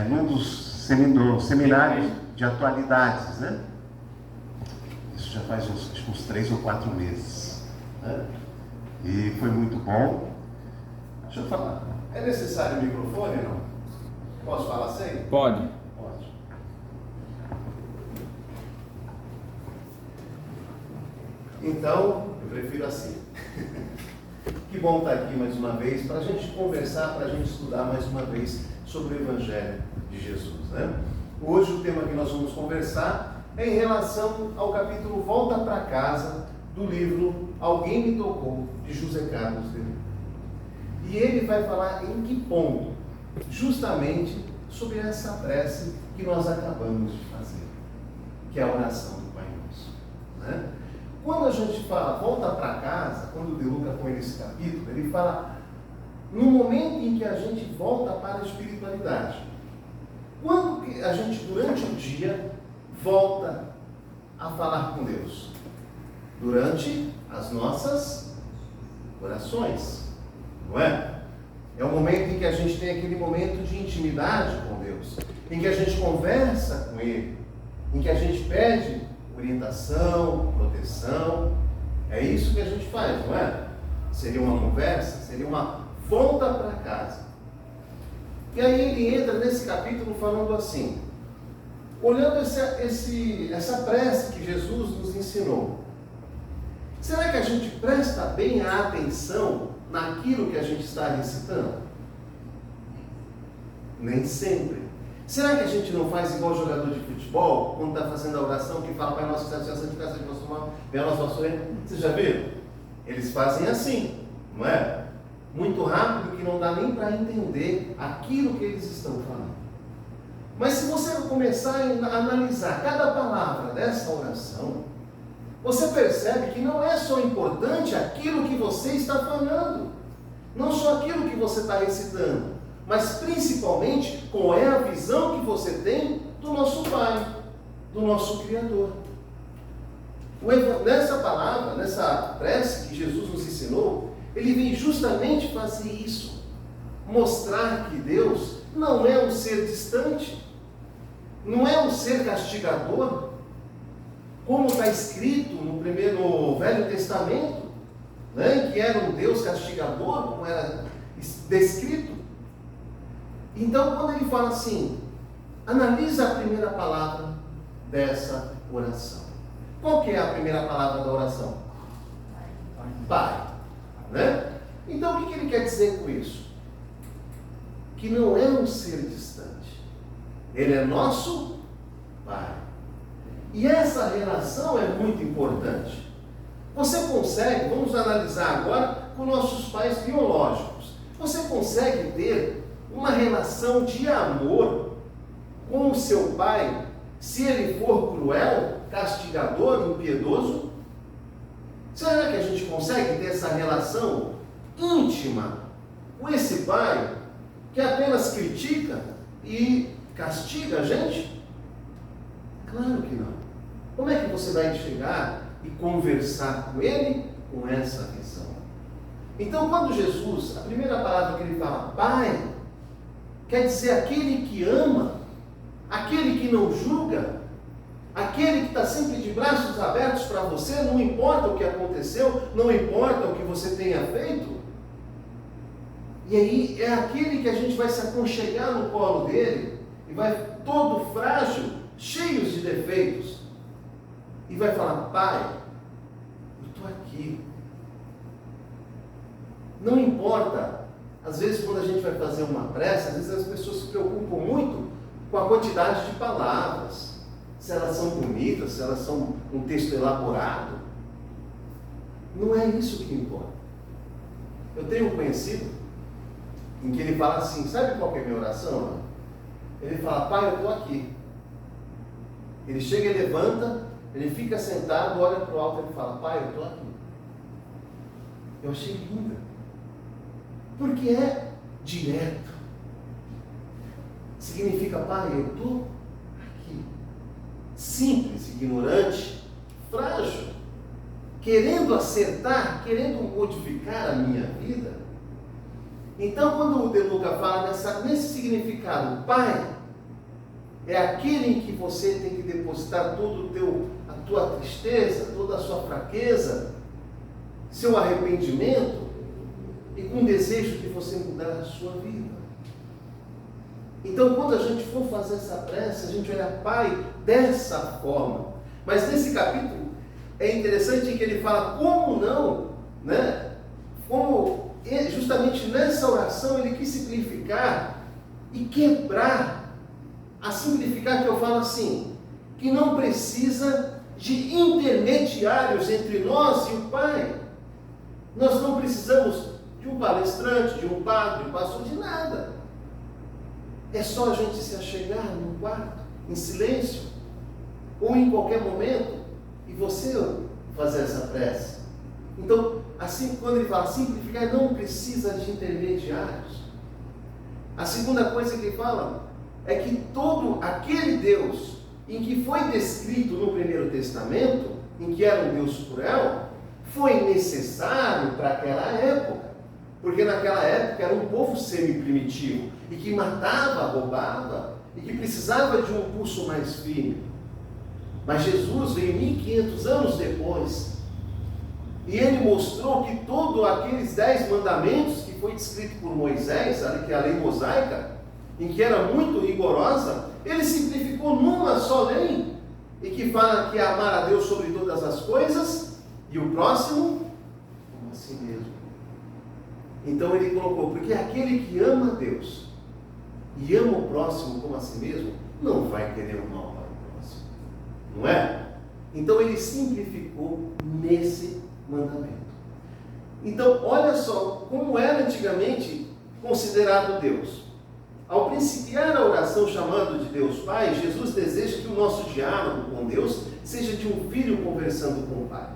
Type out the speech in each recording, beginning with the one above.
num dos seminários de atualidades, né? Isso já faz uns 3 ou 4 meses, né? E foi muito bom. Deixa eu falar. É necessário o microfone, não? Posso falar sem? Pode. Pode. Então, eu prefiro assim. Que bom estar aqui mais uma vez para a gente conversar, para a gente estudar mais uma vez sobre o Evangelho de Jesus, né? Hoje o tema que nós vamos conversar é em relação ao capítulo Volta para Casa do livro Alguém Me Tocou, de José Carlos de Lima. E ele vai falar em que ponto? Justamente sobre essa prece que nós acabamos de fazer, que é a oração do Pai Nosso, né? Quando a gente fala volta para casa, quando o De Luca põe nesse capítulo, ele fala no momento em que a gente volta para a espiritualidade. Quando que a gente, durante o dia, volta a falar com Deus? Durante as nossas orações, não é? É o momento em que a gente tem aquele momento de intimidade com Deus, em que a gente conversa com Ele, em que a gente pede orientação, proteção. É isso que a gente faz, não é? Seria uma conversa, seria uma volta para casa. E aí ele entra nesse capítulo falando assim, olhando essa prece que Jesus nos ensinou. Será que a gente presta bem a atenção naquilo que a gente está recitando? Nem sempre. Será que a gente não faz igual jogador de futebol, quando está fazendo a oração, que fala, Pai Nosso que estás no céu, santificado seja o vosso nome, venha a nós o vosso reino? Vocês já viram? Eles fazem assim, não é? Muito rápido, que não dá nem para entender aquilo que eles estão falando. Mas se você começar a analisar cada palavra dessa oração, você percebe que não é só importante aquilo que você está falando, não só aquilo que você está recitando, mas principalmente qual é a visão que você tem do nosso Pai, do nosso Criador. Nessa palavra, nessa prece que Jesus nos ensinou, ele vem justamente fazer isso, mostrar que Deus não é um ser distante, não é um ser castigador, como está escrito no Velho Testamento, né, que era um Deus castigador, como era descrito. Então, quando ele fala assim, analisa a primeira palavra dessa oração. Qual que é a primeira palavra da oração? Pai. Né? Então, o que ele quer dizer com isso? Que não é um ser distante. Ele é nosso Pai. E essa relação é muito importante. Você consegue, vamos analisar agora com nossos pais biológicos. Você consegue ter uma relação de amor com o seu pai, se ele for cruel, castigador, impiedoso? Será que a gente consegue ter essa relação íntima com esse pai que apenas critica e castiga a gente? Claro que não. Como é que você vai chegar e conversar com ele com essa visão? Então, quando Jesus, a primeira palavra que ele fala, Pai, quer dizer aquele que ama, aquele que não julga, aquele que está sempre de braços abertos para você, não importa o que aconteceu, não importa o que você tenha feito. E aí é aquele que a gente vai se aconchegar no colo dele, e vai todo frágil, cheio de defeitos, e vai falar, Pai, eu estou aqui. Não importa, às vezes quando a gente vai fazer uma prece, às vezes as pessoas se preocupam muito com a quantidade de palavras, se elas são bonitas, se elas são um texto elaborado. Não é isso que importa. Eu tenho um conhecido em que ele fala assim, sabe qual que é a minha oração? Ele fala, Pai, eu estou aqui. Ele chega e levanta, ele fica sentado, olha para o alto e ele fala, Pai, eu estou aqui. Eu achei linda. Porque é direto. Significa, Pai, eu estou aqui. Simples, ignorante, frágil, querendo acertar, querendo modificar a minha vida. Então, quando o De Luca fala nesse significado, Pai é aquele em que você tem que depositar todo a tua tristeza, toda a sua fraqueza, seu arrependimento, e com desejo de você mudar a sua vida. Então, quando a gente for fazer essa prece, a gente olha Pai dessa forma. Mas nesse capítulo, é interessante que ele fala como não, né? Como justamente nessa oração ele quis simplificar e quebrar, a simplificar que eu falo assim, que não precisa de intermediários entre nós e o Pai. Nós não precisamos de um palestrante, de um padre, de um pastor, de nada. É só a gente se achegar num quarto, em silêncio, ou em qualquer momento, e você fazer essa prece. Então, assim, quando ele fala simplificar, não precisa de intermediários. A segunda coisa que ele fala é que todo aquele Deus em que foi descrito no Primeiro Testamento, em que era um Deus cruel, foi necessário para aquela época. Porque naquela época era um povo semi-primitivo, e que matava, roubava, e que precisava de um pulso mais firme. Mas Jesus veio 1500 anos depois, e ele mostrou que todos aqueles 10 mandamentos que foi descrito por Moisés, que é a lei mosaica, em que era muito rigorosa, ele simplificou numa só lei, e que fala que é amar a Deus sobre todas as coisas, e o próximo como a si mesmo. Então ele colocou, porque aquele que ama a Deus e ama o próximo como a si mesmo, não vai querer o mal para o próximo, não é? Então ele simplificou nesse mandamento. Então olha só como era antigamente considerado Deus. Ao principiar a oração chamando de Deus Pai, Jesus deseja que o nosso diálogo com Deus seja de um filho conversando com o Pai.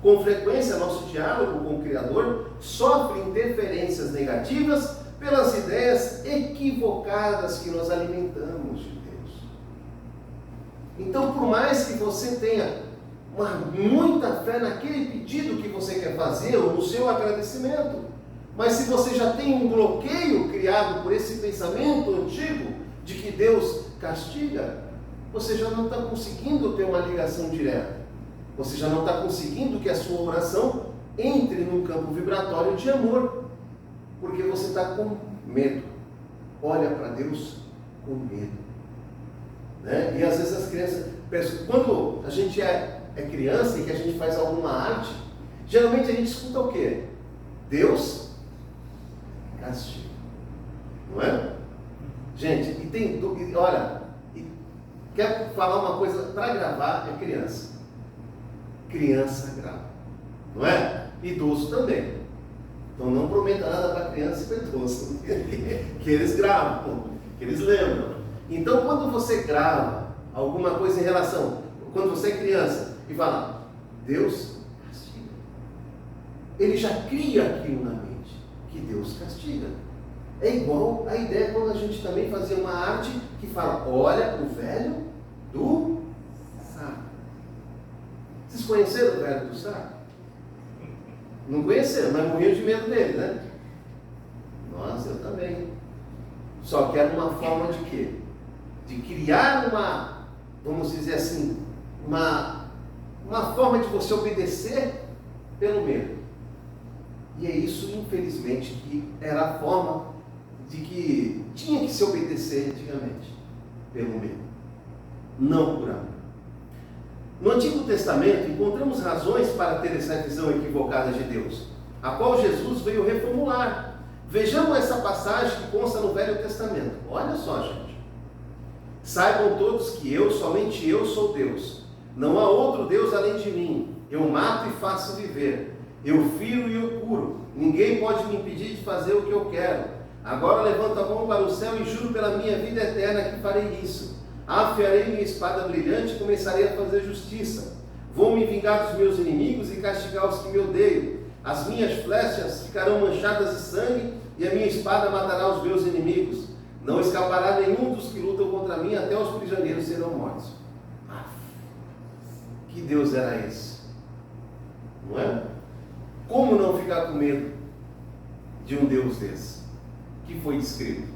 Com frequência, nosso diálogo com o Criador sofre interferências negativas pelas ideias equivocadas que nós alimentamos de Deus. Então, por mais que você tenha muita fé naquele pedido que você quer fazer, ou no seu agradecimento, mas se você já tem um bloqueio criado por esse pensamento antigo de que Deus castiga, você já não está conseguindo ter uma ligação direta. Você já não está conseguindo que a sua oração entre num campo vibratório de amor, porque você está com medo. Olha para Deus com medo, né? E às vezes as crianças, quando a gente é criança e que a gente faz alguma arte, geralmente a gente escuta o quê? Deus castiga, não é? Gente, olha, quer falar uma coisa para gravar, é criança. Criança grava, não é? Idoso também. Então não prometa nada para criança e para idoso, que eles gravam, que eles lembram. Então quando você grava alguma coisa em relação, quando você é criança e fala, Deus castiga, ele já cria aquilo na mente, que Deus castiga. É igual a ideia quando a gente também fazia uma arte que fala, olha o velho do saco. Vocês conheceram o velho do saco? Não conheceram, mas morriam de medo dele, né? Nossa, eu também. Só que era uma forma de quê? De criar vamos dizer assim, uma forma de você obedecer pelo medo. E é isso, infelizmente, que era a forma de que tinha que se obedecer antigamente, pelo medo, não por amor. No Antigo Testamento, encontramos razões para ter essa visão equivocada de Deus, a qual Jesus veio reformular. Vejamos essa passagem que consta no Velho Testamento. Olha só, gente. Saibam todos que somente eu sou Deus. Não há outro Deus além de mim. Eu mato e faço viver. Eu firo e eu curo. Ninguém pode me impedir de fazer o que eu quero. Agora levanto a mão para o céu e juro pela minha vida eterna que farei isso. Afiarei minha espada brilhante e começarei a fazer justiça. Vou me vingar dos meus inimigos e castigar os que me odeiam. As minhas flechas ficarão manchadas de sangue e a minha espada matará os meus inimigos. Não escapará nenhum dos que lutam contra mim, até os prisioneiros serão mortos. Que Deus era esse? Não é? Como não ficar com medo de um Deus desse? que foi descrito?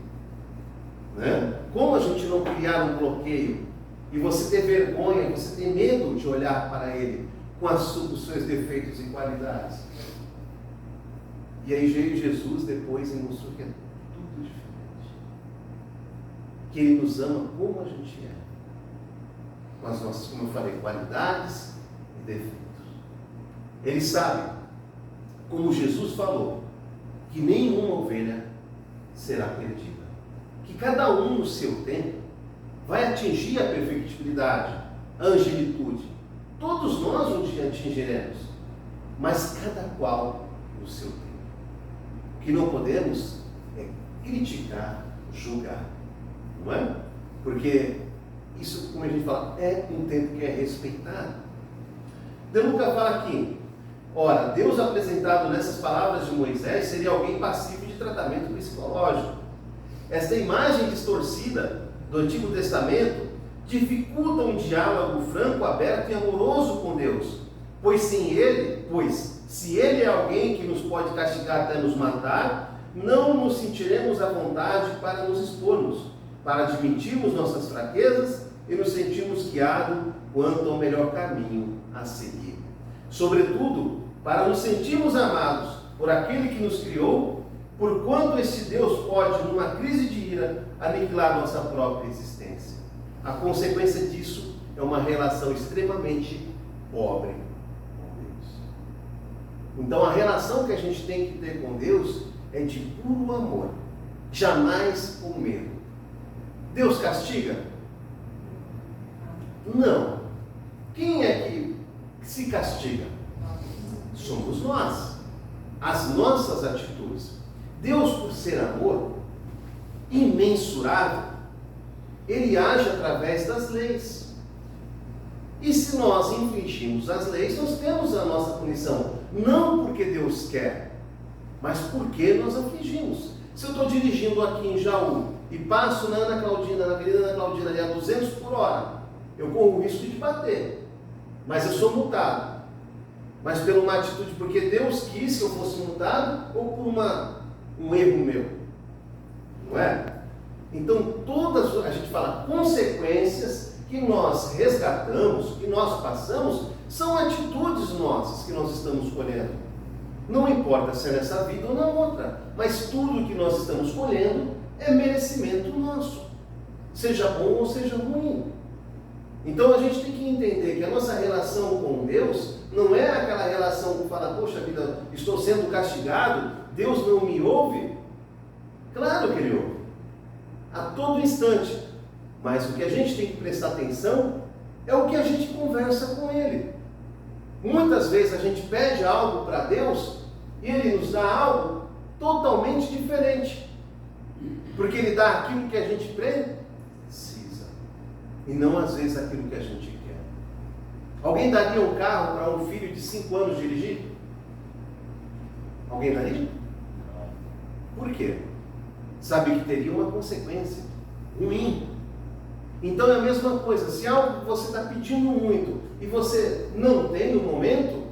Né? Como a gente não criar um bloqueio e você ter vergonha, você ter medo de olhar para Ele com os seus defeitos e qualidades? E aí veio Jesus depois e mostrou que é tudo diferente. Que Ele nos ama como a gente é, com as nossas, como eu falei, qualidades e defeitos. Ele sabe, como Jesus falou, que nenhuma ovelha será perdida. Que cada um no seu tempo vai atingir a perfectibilidade, a angelitude. Todos nós um dia atingiremos, mas cada qual no seu tempo. O que não podemos é criticar, julgar, não é? Porque isso, como a gente fala, é um tempo que é respeitado. De Lucas fala aqui, ora, Deus apresentado nessas palavras de Moisés seria alguém passivo de tratamento psicológico. Esta imagem distorcida do Antigo Testamento dificulta um diálogo franco, aberto e amoroso com Deus, pois se Ele é alguém que nos pode castigar até nos matar, não nos sentiremos à vontade para nos expormos, para admitirmos nossas fraquezas e nos sentirmos guiados quanto ao melhor caminho a seguir. Sobretudo, para nos sentirmos amados por aquele que nos criou, por quanto esse Deus pode, numa crise de ira, aniquilar nossa própria existência. A consequência disso é uma relação extremamente pobre com Deus. Então a relação que a gente tem que ter com Deus é de puro amor, jamais com medo. Deus castiga? Não. Quem é que se castiga? Somos nós, as nossas atitudes. Deus, por ser amor imensurável, Ele age através das leis. E se nós infringimos as leis, nós temos a nossa punição. Não porque Deus quer, mas porque nós afligimos. Se eu estou dirigindo aqui em Jaú e passo na Ana Claudina, na Avenida Ana Claudina, ali a 200 por hora, eu corro o risco de bater. Mas eu sou multado. Mas por uma atitude, porque Deus quis que eu fosse multado, ou por um erro meu? Não é? Então, a gente fala, consequências que nós resgatamos, que nós passamos, são atitudes nossas que nós estamos colhendo. Não importa se é nessa vida ou na outra, mas tudo que nós estamos colhendo é merecimento nosso, seja bom ou seja ruim. Então a gente tem que entender que a nossa relação com Deus não é aquela relação que fala, poxa vida, estou sendo castigado, Deus não me ouve. Claro que Ele ouve, a todo instante. Mas o que a gente tem que prestar atenção é o que a gente conversa com Ele. Muitas vezes a gente pede algo para Deus e Ele nos dá algo totalmente diferente, porque Ele dá aquilo que a gente precisa e não às vezes aquilo que a gente quer. Alguém daria um carro para um filho de 5 anos dirigir? Alguém daria? Por quê? Sabe que teria uma consequência ruim. Então é a mesma coisa, se algo que você está pedindo muito e você não tem no momento,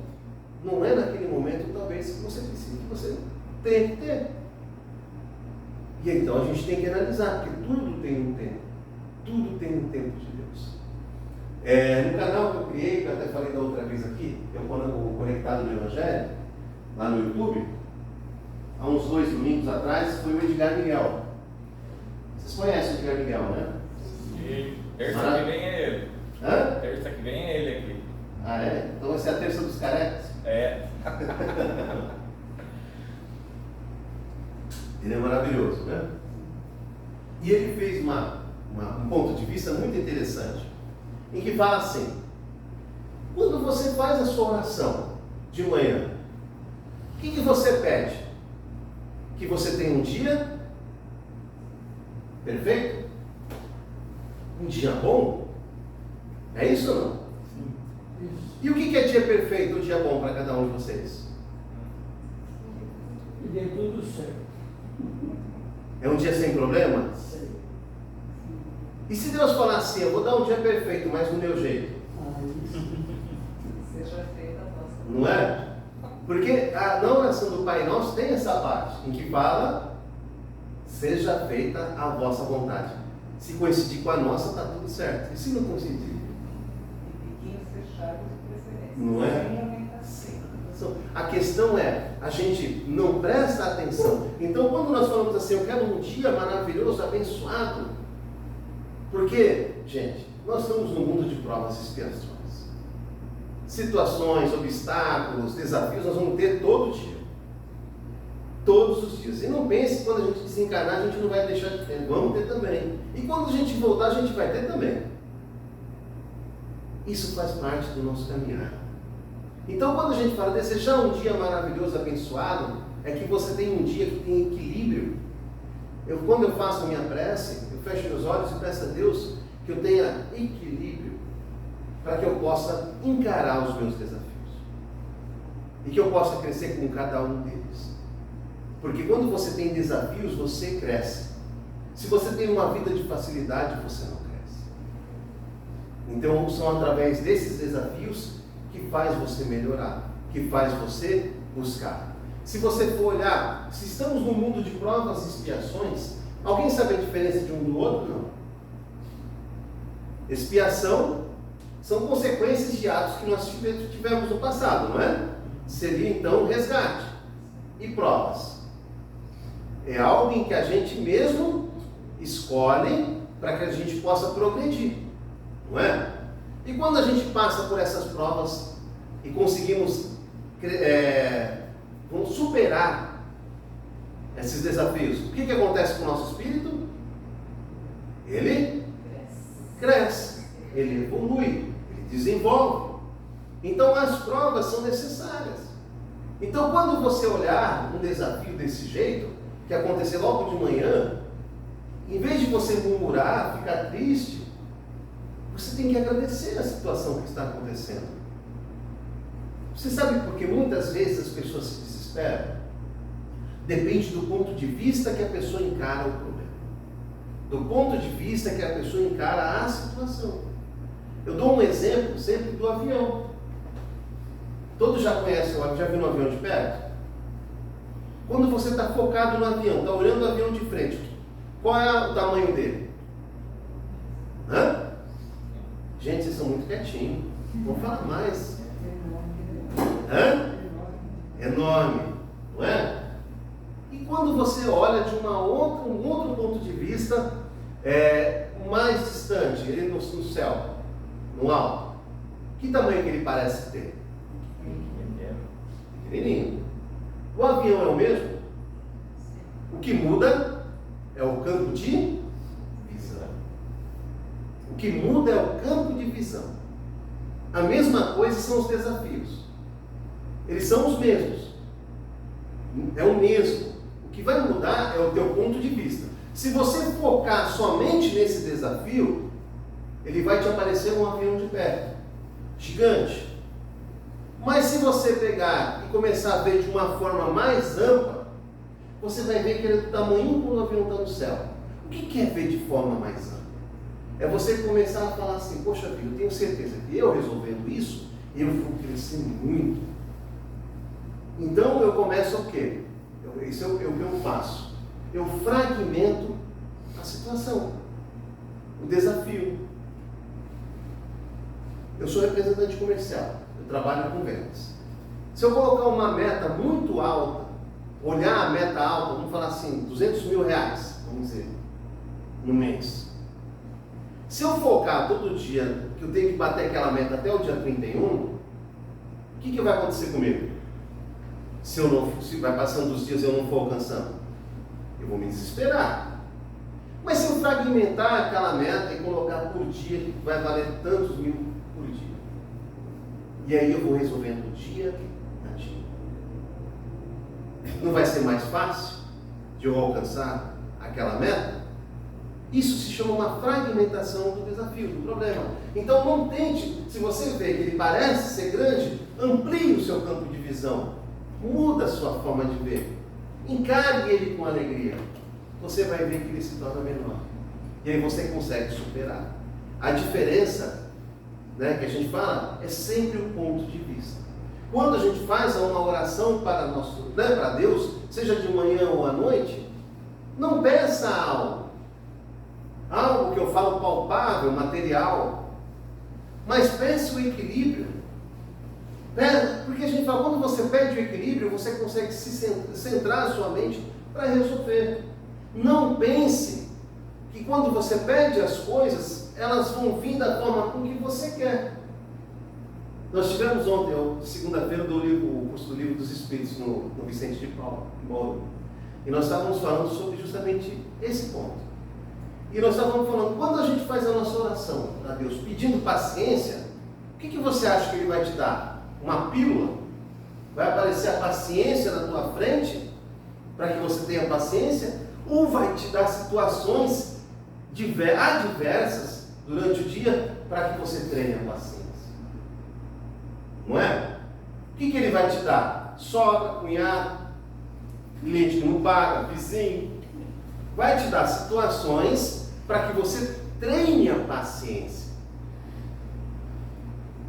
não é naquele momento talvez que você precisa, que você tem que ter. E então a gente tem que analisar, porque tudo tem um tempo. Tudo tem um tempo de Deus. No canal que eu criei, que eu até falei da outra vez aqui, o Conectado no Evangelho, lá no YouTube, há uns 2 domingos atrás, foi o Edgar Miguel. Vocês conhecem o Edgar Miguel, né? Terça que vem é ele. Hã? Terça que vem é ele aqui. Ah, é? Então essa é a terça dos carecas? É. Ele é maravilhoso, né? E ele fez um ponto de vista muito interessante, em que fala assim, quando você faz a sua oração de manhã, o que você pede? Que você tenha um dia perfeito? Um dia bom? É isso ou não? Isso. E o que é dia perfeito, um dia bom para cada um de vocês? E dê tudo certo. É um dia sem problema? Sei. E se Deus falar assim, eu vou dar um dia perfeito, mas do meu jeito? Isso. Seja feita a vossa Não é? Porque na oração do Pai Nosso tem essa parte, em que fala, seja feita a vossa vontade. Se coincidir com a nossa, está tudo certo. E se não coincidir? E biquinhos fechados de preferência. Não é? Sem aumentação. A questão é, a gente não presta atenção. Então, quando nós falamos assim, eu quero um dia maravilhoso, abençoado, porque, gente, nós estamos num mundo de provas e expiações. Situações, obstáculos, desafios, nós vamos ter todo dia. Todos os dias. E não pense que quando a gente desencarnar, a gente não vai deixar de ter. Vamos ter também. E quando a gente voltar, a gente vai ter também. Isso faz parte do nosso caminhar. Então, quando a gente fala desejar um dia maravilhoso, abençoado, é que você tem um dia que tem equilíbrio. Quando eu faço a minha prece, eu fecho meus olhos e peço a Deus que eu tenha equilíbrio para que eu possa encarar os meus desafios e que eu possa crescer com cada um deles. Porque quando você tem desafios, você cresce. Se você tem uma vida de facilidade, você não cresce. Então, são através desses desafios que faz você melhorar, que faz você buscar. Se você for olhar, se estamos num mundo de provas e expiações, alguém sabe a diferença de um do outro? Não. Expiação são consequências de atos que nós tivemos no passado, não é? Seria então resgate. E provas? É algo em que a gente mesmo escolhe para que a gente possa progredir, não é? E quando a gente passa por essas provas e conseguimos vamos superar esses desafios, o que acontece com o nosso espírito? Ele cresce, ele evolui, ele desenvolve. Então as provas são necessárias. Então quando você olhar um desafio desse jeito, que acontecer logo de manhã, em vez de você murmurar, ficar triste, você tem que agradecer a situação que está acontecendo. Você sabe por que muitas vezes as pessoas se desesperam? Depende do ponto de vista que a pessoa encara o problema. Do ponto de vista que a pessoa encara a situação. Eu dou um exemplo sempre do avião. Todos já conhecem o avião, já viram um avião de perto? Quando você está focado no avião, está olhando o avião de frente, qual é o tamanho dele? Hã? Gente, vocês são muito quietinhos. Vou falar mais. Hã? Enorme, não é? E quando você olha de um outro ponto de vista, mais distante, ele no céu, no alto, que tamanho que ele parece ter? Pequenininho. O avião é o mesmo? O que muda é o campo de visão. O que muda é o campo de visão. A mesma coisa são os desafios. Eles são os mesmos. É o mesmo. O que vai mudar é o teu ponto de vista. Se você focar somente nesse desafio, ele vai te aparecer um avião de perto, gigante. Mas se você pegar e começar a ver de uma forma mais ampla, você vai ver que ele é do tamanho quando o avião está no céu. O que é ver de forma mais ampla? É você começar a falar assim, poxa vida, eu tenho certeza que eu resolvendo isso, eu vou crescer muito. Então eu começo o quê? Isso é o que eu faço. Eu fragmento a situação, o desafio. Eu sou representante comercial, eu trabalho com vendas. Se eu colocar uma meta muito alta, olhar a meta alta, vamos falar assim, 200 mil reais, vamos dizer, no mês. Se eu focar todo dia que eu tenho que bater aquela meta até o dia 31, o que vai acontecer comigo? Se vai passando os dias e eu não for alcançando, eu vou me desesperar. Mas se eu fragmentar aquela meta e colocar por dia que vai valer tantos mil por dia, e aí eu vou resolvendo dia a dia, não vai ser mais fácil de eu alcançar aquela meta? Isso se chama uma fragmentação do desafio, do problema. Então não tente, se você vê que ele parece ser grande, amplie o seu campo de visão. Muda a sua forma de ver. Encare ele com alegria. Você vai ver que ele se torna menor. E aí você consegue superar. A diferença, né, que a gente fala é sempre o ponto de vista. Quando a gente faz uma oração para Deus, seja de manhã ou à noite, Não peça algo que eu falo palpável, material, mas peça o equilíbrio. Porque a gente fala, quando você pede o equilíbrio, você consegue centrar a sua mente para resolver. Não pense que quando você pede as coisas, elas vão vir da forma com que você quer. Nós tivemos ontem, segunda-feira, o curso do Livro dos Espíritos no Vicente de Paulo. E nós estávamos falando sobre justamente esse ponto. E nós estávamos falando, quando a gente faz a nossa oração a Deus pedindo paciência, o que você acha que Ele vai te dar? Uma pílula? Vai aparecer a paciência na tua frente, para que você tenha paciência? Ou vai te dar situações adversas durante o dia, para que você treine a paciência? Não é? O que Ele vai te dar? Sogra, cunhado, cliente que não paga, vizinho. Vai te dar situações para que você treine a paciência.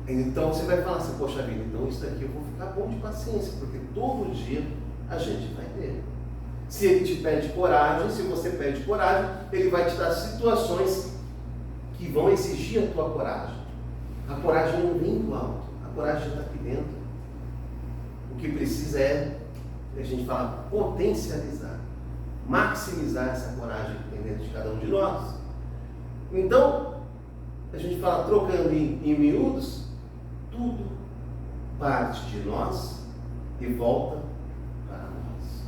Então você vai falar assim, poxa vida, então isso daqui eu vou ficar bom de paciência, porque todo dia a gente vai ter. Se Ele te pede coragem, se você pede coragem, Ele vai te dar situações que vão exigir a tua coragem. A coragem não vem do alto, a coragem está aqui dentro. O que precisa é, a gente fala, potencializar, maximizar essa coragem que tem dentro de cada um de nós. Então, a gente fala, trocando em miúdos, tudo parte de nós e volta para nós.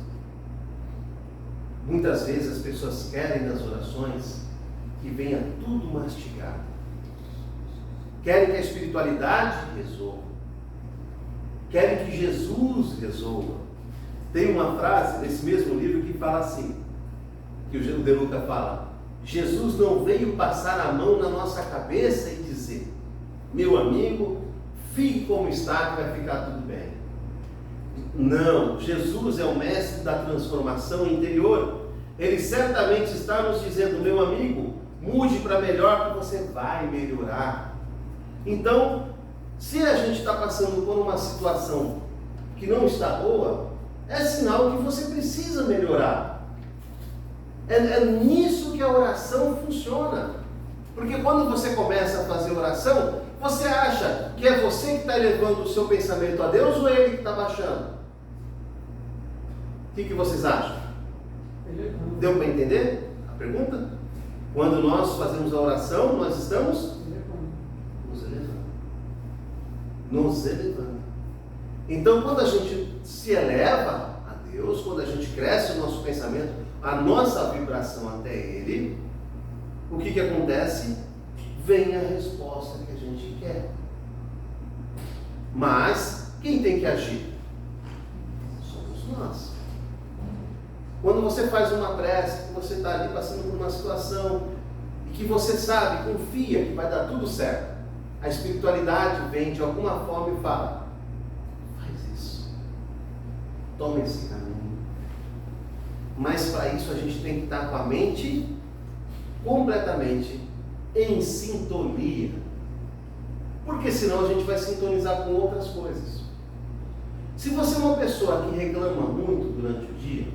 Muitas vezes as pessoas querem nas orações que venha tudo mastigado. Querem que a espiritualidade resolva. Querem que Jesus resolva. Tem uma frase nesse mesmo livro que fala assim, que o De Luca fala, Jesus não veio passar a mão na nossa cabeça e dizer, meu amigo, fique como está que vai ficar tudo bem. Não, Jesus é o mestre da transformação interior. Ele certamente está nos dizendo, meu amigo, mude para melhor que você vai melhorar. Então, se a gente está passando por uma situação que não está boa, é sinal que você precisa melhorar. É nisso que a oração funciona. Porque quando você começa a fazer oração, você acha que é você que está elevando o seu pensamento a Deus ou é Ele que está baixando? O que vocês acham? Deu para entender a pergunta? Quando nós fazemos a oração, nós estamos nos elevando. Nos elevando. Então, quando a gente se eleva a Deus, quando a gente cresce o nosso pensamento, a nossa vibração até Ele, o que acontece? Vem a resposta que a gente quer. Mas, quem tem que agir? Somos nós. Quando você faz uma prece, que você está ali passando por uma situação, e que você sabe, confia que vai dar tudo certo, a espiritualidade vem de alguma forma e fala, faz isso, toma esse caminho. Mas para isso a gente tem que estar com a mente completamente em sintonia, porque senão a gente vai sintonizar com outras coisas. Se você é uma pessoa que reclama muito durante o dia,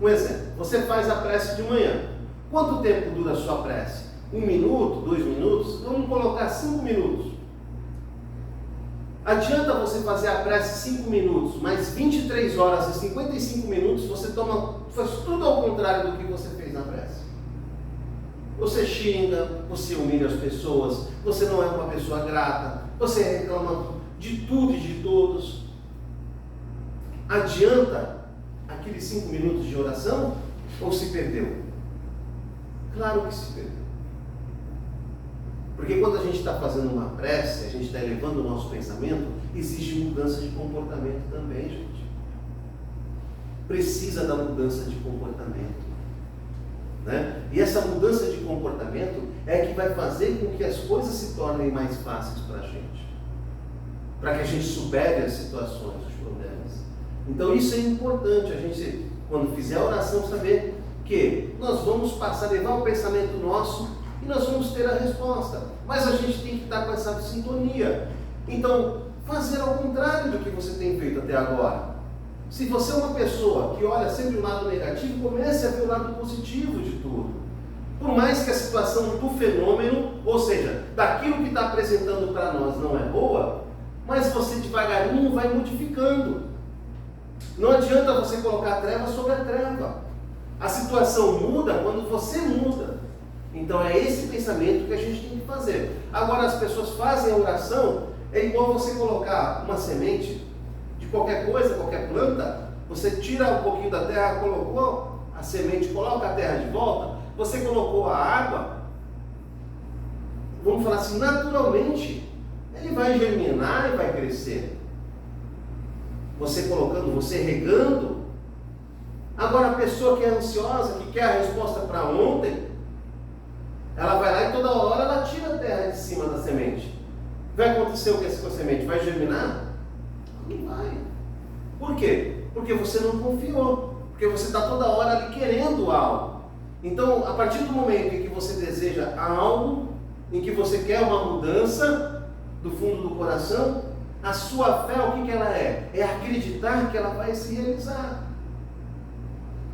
um exemplo, você faz a prece de manhã, quanto tempo dura a sua prece? 1 minuto, 2 minutos? Vamos colocar 5 minutos. Adianta você fazer a prece 5 minutos, mas 23 horas e 55 minutos você faz tudo ao contrário do que você fez na prece. Você xinga, você humilha as pessoas, você não é uma pessoa grata, você reclama de tudo e de todos. Adianta aqueles 5 minutos de oração ou se perdeu? Claro que se perdeu. Porque quando a gente está fazendo uma prece, a gente está elevando o nosso pensamento, exige mudança de comportamento também, gente. Precisa da mudança de comportamento. Né? E essa mudança de comportamento é que vai fazer com que as coisas se tornem mais fáceis para a gente. Para que a gente supere as situações, os problemas. Então isso é importante, a gente, quando fizer a oração, saber que nós vamos passar a levar o pensamento nosso e nós vamos ter a resposta. Mas a gente tem que estar com essa sintonia. Então, fazer ao contrário do que você tem feito até agora. Se você é uma pessoa que olha sempre o lado negativo, comece a ver o lado positivo de tudo. Por mais que a situação do fenômeno, ou seja, daquilo que está apresentando para nós não é boa, mas você devagarinho vai modificando. Não adianta você colocar a treva sobre a treva. A situação muda quando você muda. Então é esse pensamento que a gente tem que fazer. Agora as pessoas fazem a oração, é igual você colocar uma semente de qualquer coisa, qualquer planta, você tira um pouquinho da terra, colocou a semente, coloca a terra de volta, você colocou a água, vamos falar assim, naturalmente, ele vai germinar e vai crescer. Você colocando, você regando. Agora a pessoa que é ansiosa, que quer a resposta para ontem, ela vai lá e toda hora ela tira a terra de cima da semente. Vai acontecer o que com a semente? Vai germinar? Não vai. Por quê? Porque você não confiou. Porque você está toda hora ali querendo algo. Então, a partir do momento em que você deseja algo, em que você quer uma mudança do fundo do coração, a sua fé, o que ela é? É acreditar que ela vai se realizar.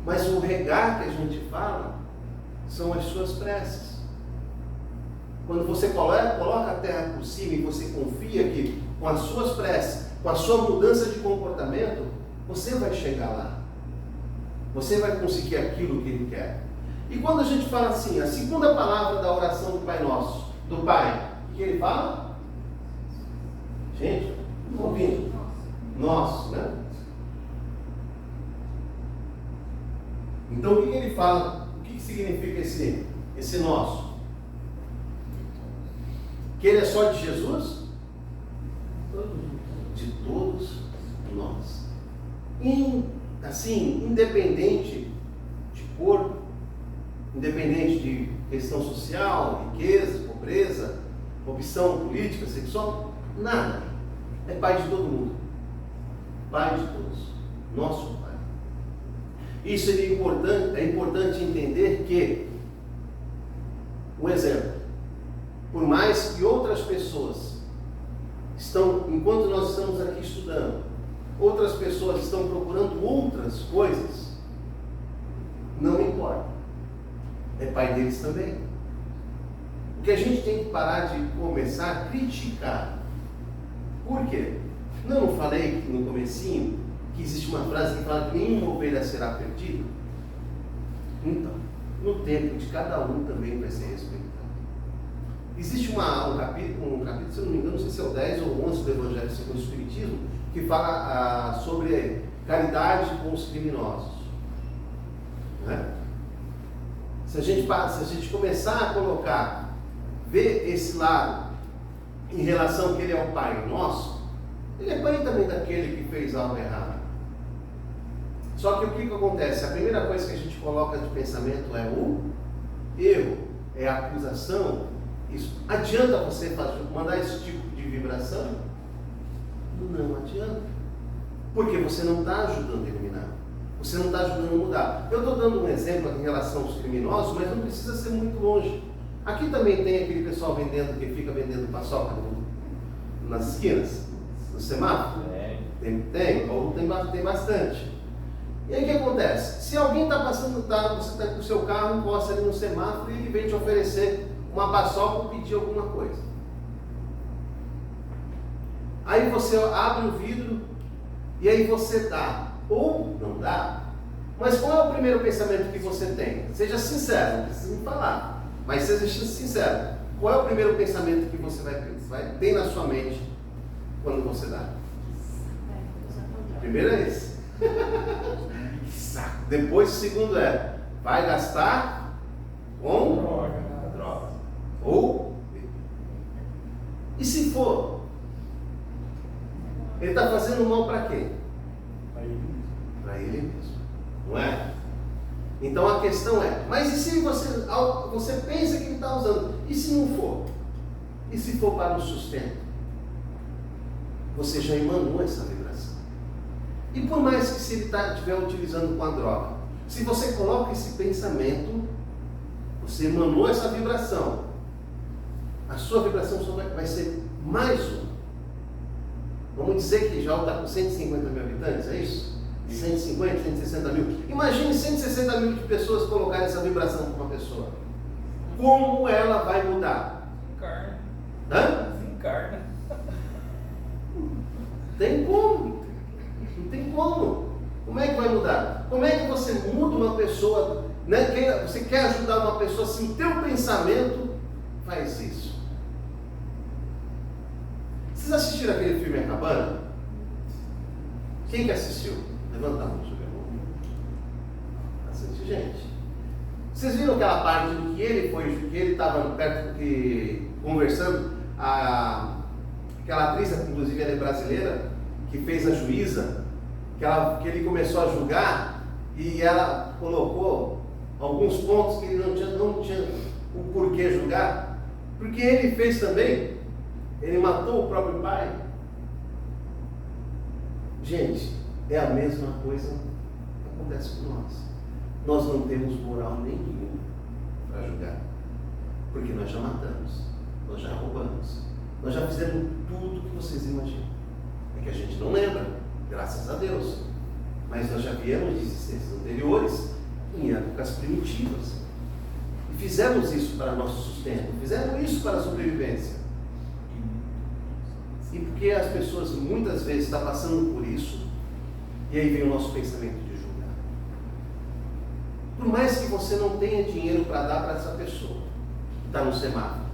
Mas o regar que a gente fala são as suas preces. Quando você coloca a terra por cima e você confia que com as suas preces, com a sua mudança de comportamento, você vai chegar lá. Você vai conseguir aquilo que Ele quer. E quando a gente fala assim, a segunda palavra da oração do Pai Nosso, do Pai, o que Ele fala? Gente, não ouvindo? Nosso, né? Então o que Ele fala? O que significa esse nosso? Que Ele é só de Jesus? De todos nós. Assim, independente de cor, independente de questão social, riqueza, pobreza, opção política, sexual, nada. É Pai de todo mundo. Pai de todos. Nosso Pai. Isso é importante entender que, um exemplo, por mais que outras pessoas enquanto nós estamos aqui estudando, outras pessoas estão procurando outras coisas, não importa. É Pai deles também. O que a gente tem que parar de começar a criticar. Por quê? Não falei no comecinho que existe uma frase que fala que nenhuma ovelha será perdida? Então, no tempo de cada um também vai ser respeitado. Existe um capítulo, se eu não me engano, não sei se é o 10 ou o 11 do Evangelho segundo o Espiritismo, que fala sobre caridade com os criminosos. Né? Se a gente começar a ver esse lado em relação que Ele é o Pai nosso, Ele é Pai também daquele que fez algo errado. Só que o que acontece? A primeira coisa que a gente coloca de pensamento é o erro, é a acusação. Isso. Adianta você mandar esse tipo de vibração? Não adianta. Porque você não está ajudando a eliminar. Você não está ajudando a mudar. Eu estou dando um exemplo em relação aos criminosos, mas não precisa ser muito longe. Aqui também tem aquele pessoal que fica vendendo paçoca nas esquinas, no semáforo. Tem bastante. E aí o que acontece? Se alguém está passando, você está com o seu carro, encosta ali no semáforo e ele vem te oferecer uma paçoca ou pedir alguma coisa. Aí você abre o vidro e aí você dá, ou não dá. Mas qual é o primeiro pensamento que você tem? Seja sincero, não precisa me falar, mas seja sincero. Qual é o primeiro pensamento que você vai ter na sua mente quando você dá? Primeiro é esse. Que saco. Depois o segundo é, vai gastar com droga. Ou, e se for, ele está fazendo mal para quem? Para ele mesmo, não é? Então a questão é, mas e se você pensa que ele está usando? E se não for? E se for para o sustento? Você já emanou essa vibração. E por mais que se ele estiver utilizando com a droga, se você coloca esse pensamento, você emanou essa vibração, a sua vibração só vai ser mais uma. Vamos dizer que já está com 150 mil habitantes, é isso? 150, 160 mil. Imagine 160 mil de pessoas colocarem essa vibração para uma pessoa. Como ela vai mudar? Encarna. Hã? Desencarna. Tem como? Não tem como. Como é que vai mudar? Como é que você muda uma pessoa, né? Você quer ajudar uma pessoa assim, o teu pensamento faz isso. Vocês assistiram aquele filme A Cabana? Quem que assistiu? Levanta a mão, deixa eu ver. Bastante gente. Vocês viram aquela parte em que ele estava perto, conversando, aquela atriz, inclusive ela é brasileira, que fez a juíza, que ele começou a julgar e ela colocou alguns pontos que ele não tinha o porquê julgar, porque ele fez também, ele matou o próprio pai. Gente, é a mesma coisa que acontece com nós. Nós não temos moral nenhuma para julgar, porque nós já matamos, nós já roubamos, nós já fizemos tudo que vocês imaginam. É que a gente não lembra, graças a Deus, mas nós já viemos de existências anteriores, em épocas primitivas, e fizemos isso para nosso sustento, fizemos isso para a sobrevivência. E porque as pessoas muitas vezes estão passando por isso, e aí vem o nosso pensamento de julgar. Por mais que você não tenha dinheiro para dar para essa pessoa que está no semáforo,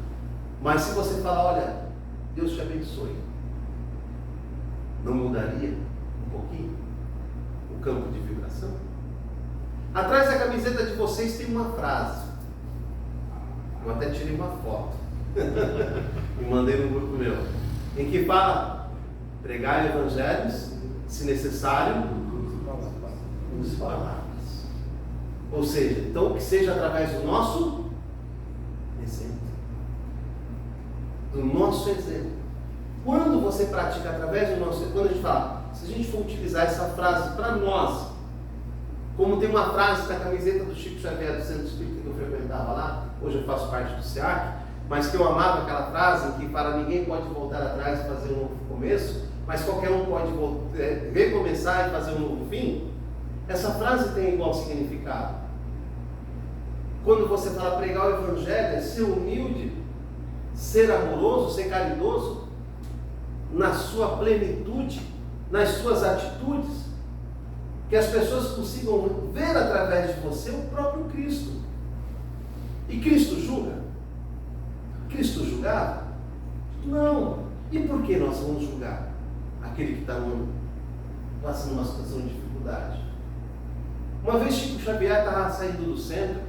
mas se você falar, olha, Deus te abençoe, não mudaria um pouquinho o campo de vibração? Atrás da camiseta de vocês tem uma frase, eu até tirei uma foto e mandei no grupo meu, em que fala: pregar evangelhos, se necessário, use palavras. Ou seja, então que seja através do nosso exemplo. Do nosso exemplo. Quando você pratica através do nosso exemplo, quando a gente fala, se a gente for utilizar essa frase para nós, como tem uma frase na camiseta do Chico Xavier do Centro Espírita que eu frequentava lá, hoje eu faço parte do SEAC, mas que eu amava aquela frase em que para ninguém pode voltar atrás e fazer um novo começo, mas qualquer um pode recomeçar e fazer um novo fim. Essa frase tem igual significado. Quando você fala pregar o evangelho, é ser humilde, ser amoroso, ser caridoso, na sua plenitude, nas suas atitudes, que as pessoas consigam ver através de você o próprio Cristo. E Cristo julga? Cristo julgava? Não. E por que nós vamos julgar aquele que está passando uma situação de dificuldade? Uma vez Chico Xavier estava saindo do centro,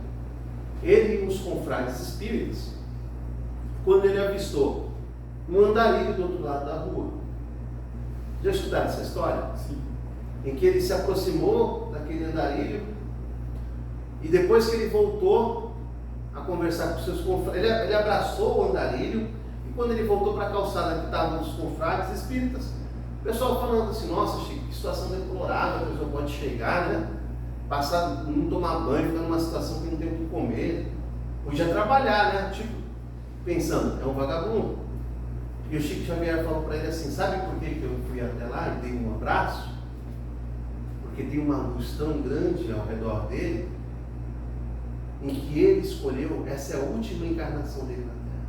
ele e uns confrades espíritas, quando ele avistou um andarilho do outro lado da rua. Já estudaram essa história? Sim. Em que ele se aproximou daquele andarilho e depois que ele voltou a conversar com seus confrades, ele abraçou o andarilho, e quando ele voltou para a calçada que estavam os confrades espíritas, o pessoal falando assim: nossa Chico, que situação deplorável, a pessoa pode chegar, né? Passar, não tomar banho, ficar numa situação que não tem o que comer, podia trabalhar, né? Tipo, pensando, é um vagabundo. E o Chico Xavier falou para ele assim: sabe por que eu fui até lá e dei um abraço? Porque tem uma luz tão grande ao redor dele, em que ele escolheu, essa é a última encarnação dele na Terra,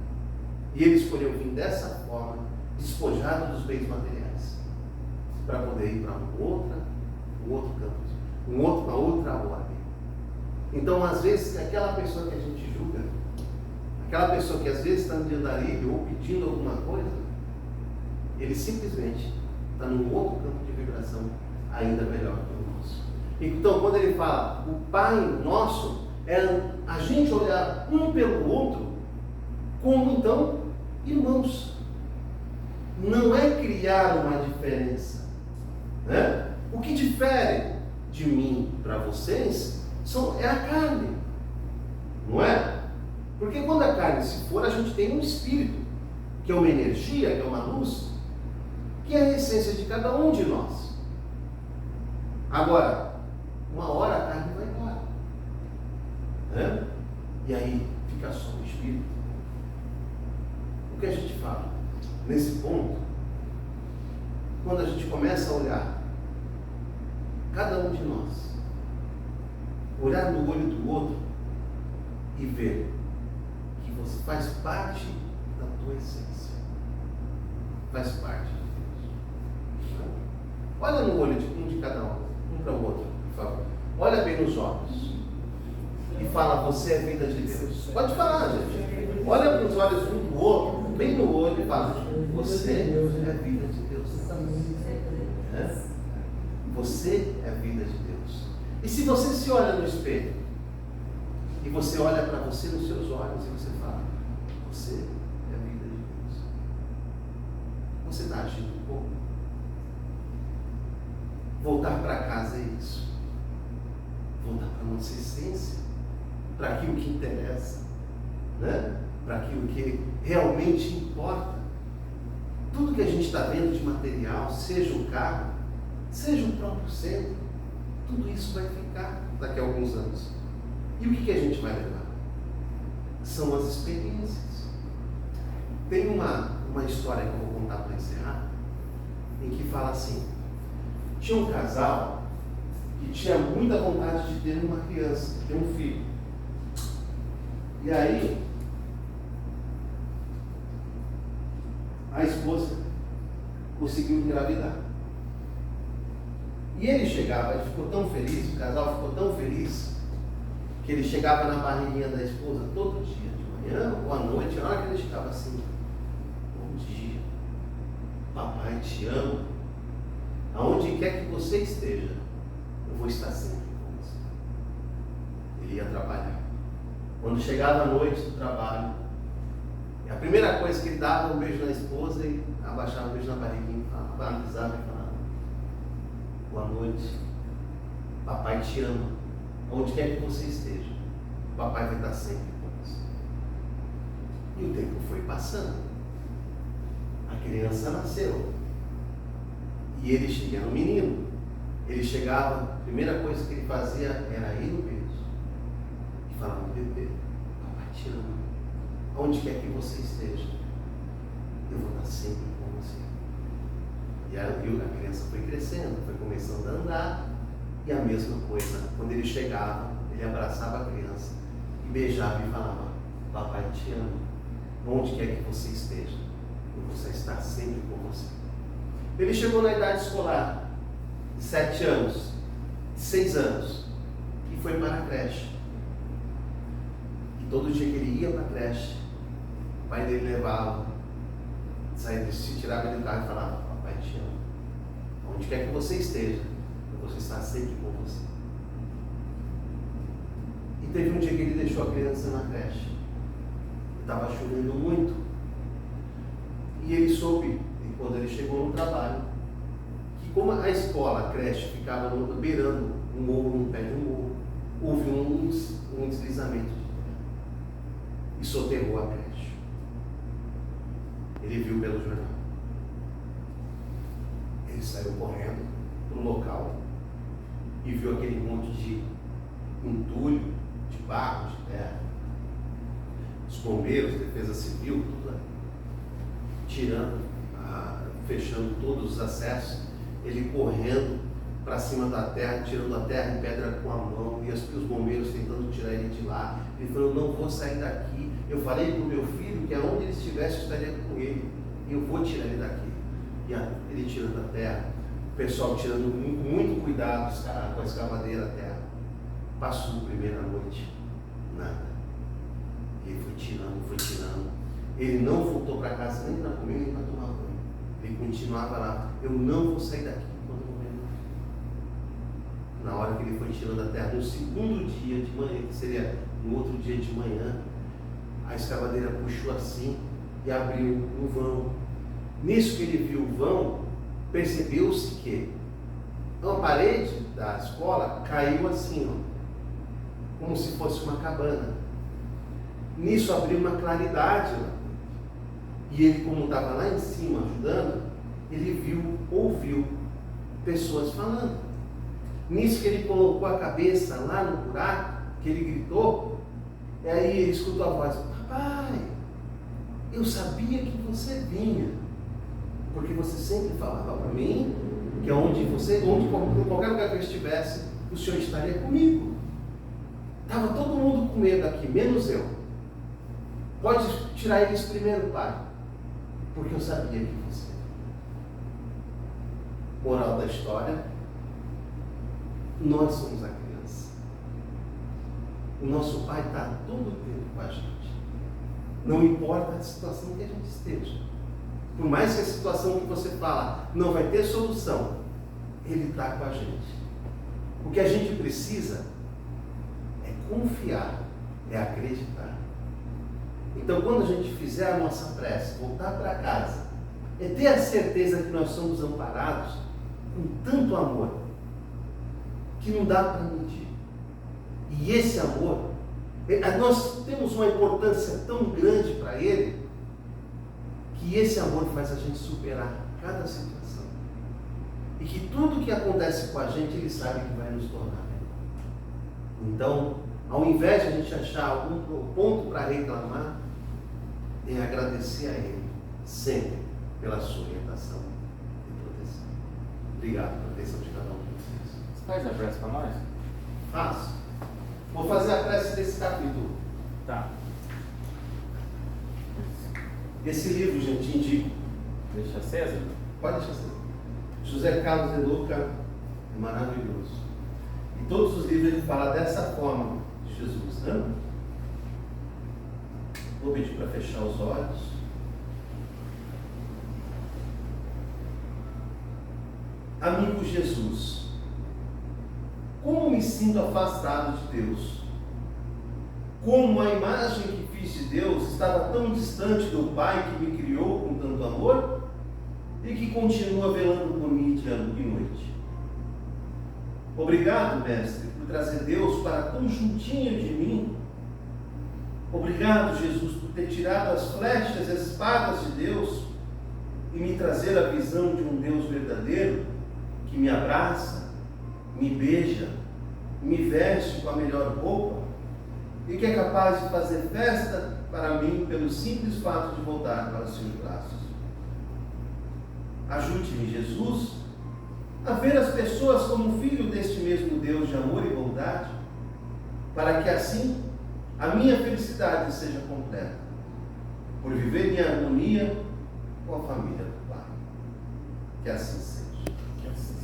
e ele escolheu vir dessa forma, despojado dos bens materiais, para poder ir para um outro campo, uma outra ordem. Então, às vezes, aquela pessoa que a gente julga, aquela pessoa que às vezes está no andarilho ou pedindo alguma coisa, ele simplesmente está num outro campo de vibração ainda melhor que o nosso. Então, quando ele fala o Pai Nosso, é a gente olhar um pelo outro como, então, irmãos. Não é criar uma diferença, né? O que difere de mim para vocês é a carne, não é? Porque quando a carne se for, a gente tem um espírito, que é uma energia, que é uma luz, que é a essência de cada um de nós. Agora, uma hora a carne vai embora, né? E aí fica só o espírito. O que a gente fala? Nesse ponto, quando a gente começa a olhar cada um de nós, olhar no olho do outro e ver que você faz parte da tua essência, faz parte de Deus. Olha no olho de um de cada um para o outro, por favor. Olha bem nos olhos e fala: você é vida de Deus. Pode falar, gente. Olha para os olhos um do outro, bem no olho, e fala: você é vida de Deus. É? Você é vida de Deus. E se você se olha no espelho e você olha para você nos seus olhos e você fala: você é vida de Deus, você está agindo como? Voltar para casa é isso. Voltar para a nossa essência, para aquilo que interessa, né? Para aquilo que realmente importa. Tudo que a gente está vendo de material, seja o carro, seja o próprio centro, tudo isso vai ficar daqui a alguns anos. E o que a gente vai levar? São as experiências. Tem uma história que eu vou contar para encerrar, em que fala assim: tinha um casal que tinha muita vontade de ter uma criança, de ter um filho. E aí, a esposa conseguiu engravidar. E ele chegava, ele ficou tão feliz, o casal ficou tão feliz, que ele chegava na barriguinha da esposa todo dia, de manhã ou à noite, na hora que ele chegava assim: bom dia, papai te ama, aonde quer que você esteja, eu vou estar sempre com você. Ele ia trabalhar. Quando chegava a noite do trabalho, a primeira coisa que ele dava um beijo na esposa e abaixava um beijo na barriguinha, analisava e falava: boa noite, papai te ama, onde quer que você esteja, papai vai estar sempre com você. E o tempo foi passando, a criança nasceu, e ele era um menino. Ele chegava, a primeira coisa que ele fazia era ir no berço e falava: bebê, papai te ama, onde quer que você esteja, eu vou estar sempre com você. E a criança foi crescendo, foi começando a andar, e a mesma coisa, quando ele chegava, ele abraçava a criança e beijava e falava: papai te ama, onde quer que você esteja, eu vou estar sempre com você. Ele chegou na idade escolar, de 7 anos, de 6 anos, e foi para a creche. E todo dia que ele ia para a creche, o pai dele levava, se tirava ele do carro e falava: papai te ama, onde quer que você esteja, eu vou estar sempre com você. E teve um dia que ele deixou a criança na creche, estava chovendo muito, e ele soube, quando ele chegou no trabalho, que como a escola, a creche, ficava beirando um morro, no pé de um morro, houve um deslizamento de terra e soterrou a creche. Ele viu pelo jornal. Ele saiu correndo para o local e viu aquele monte de entulho, de barro, de terra. Os bombeiros, defesa civil, tudo ali, tirando, fechando todos os acessos. Ele correndo para cima da terra, tirando a terra e pedra com a mão, e os bombeiros tentando tirar ele de lá. Ele falou: não vou sair daqui. Eu falei para o meu filho que aonde ele estivesse eu estaria com ele, e eu vou tirar ele daqui. E ele tirando a terra, o pessoal tirando com muito cuidado com a escavadeira a terra. Passou a primeira noite, nada. E ele foi tirando, foi tirando. Ele não voltou para casa nem para comer, nem para tomar banho. Ele continuava lá: eu não vou sair daqui enquanto eu morrer. Na hora que ele foi tirando a terra, no segundo dia de manhã, que seria no outro dia de manhã, a escavadeira puxou assim e abriu um vão. Nisso que ele viu o vão, percebeu-se que a parede da escola caiu assim, ó, como se fosse uma cabana. Nisso abriu uma claridade lá. E ele, como estava lá em cima ajudando, ele ouviu pessoas falando. Nisso que ele colocou a cabeça lá no buraco, que ele gritou, e aí ele escutou a voz: papai, eu sabia que você vinha, porque você sempre falava para mim que é onde qualquer lugar que eu estivesse, o Senhor estaria comigo. Estava todo mundo com medo aqui, menos eu. Pode tirar eles primeiro, Pai, porque eu sabia que você. Moral da história, nós somos a criança. O nosso Pai está todo o tempo com a gente. Não importa a situação que a gente esteja. Por mais que a situação que você fala não vai ter solução, Ele está com a gente. O que a gente precisa é confiar, é acreditar. Então, quando a gente fizer a nossa prece, voltar para casa, é ter a certeza que nós somos amparados com tanto amor, que não dá para medir. E esse amor, nós temos uma importância tão grande para Ele, que esse amor faz a gente superar cada situação. E que tudo que acontece com a gente, Ele sabe que vai nos tornar melhor. Então, ao invés de a gente achar algum ponto para reclamar, tem que agradecer a Ele, sempre, pela sua orientação e proteção. Obrigado pela atenção de cada um de vocês. Você faz a prece para nós? Faço. Vou fazer a prece desse capítulo. Tá. Esse livro, gente, indico. Deixa acesa? Pode deixar assim. José Carlos de Luca é maravilhoso. E todos os livros ele fala dessa forma de Jesus, né? Vou pedir para fechar os olhos. Amigo Jesus, como me sinto afastado de Deus? Como a imagem que fiz de Deus estava tão distante do Pai que me criou com tanto amor e que continua velando por mim dia e noite. Obrigado, Mestre, por trazer Deus para tão juntinho de mim. Obrigado, Jesus, por ter tirado as flechas e as espadas de Deus e me trazer a visão de um Deus verdadeiro que me abraça, me beija, me veste com a melhor roupa e que é capaz de fazer festa para mim pelo simples fato de voltar para os seus braços. Ajude-me, Jesus, a ver as pessoas como filho deste mesmo Deus de amor e bondade, para que assim a minha felicidade seja completa, por viver em harmonia com a família do Pai. Que assim seja. Que assim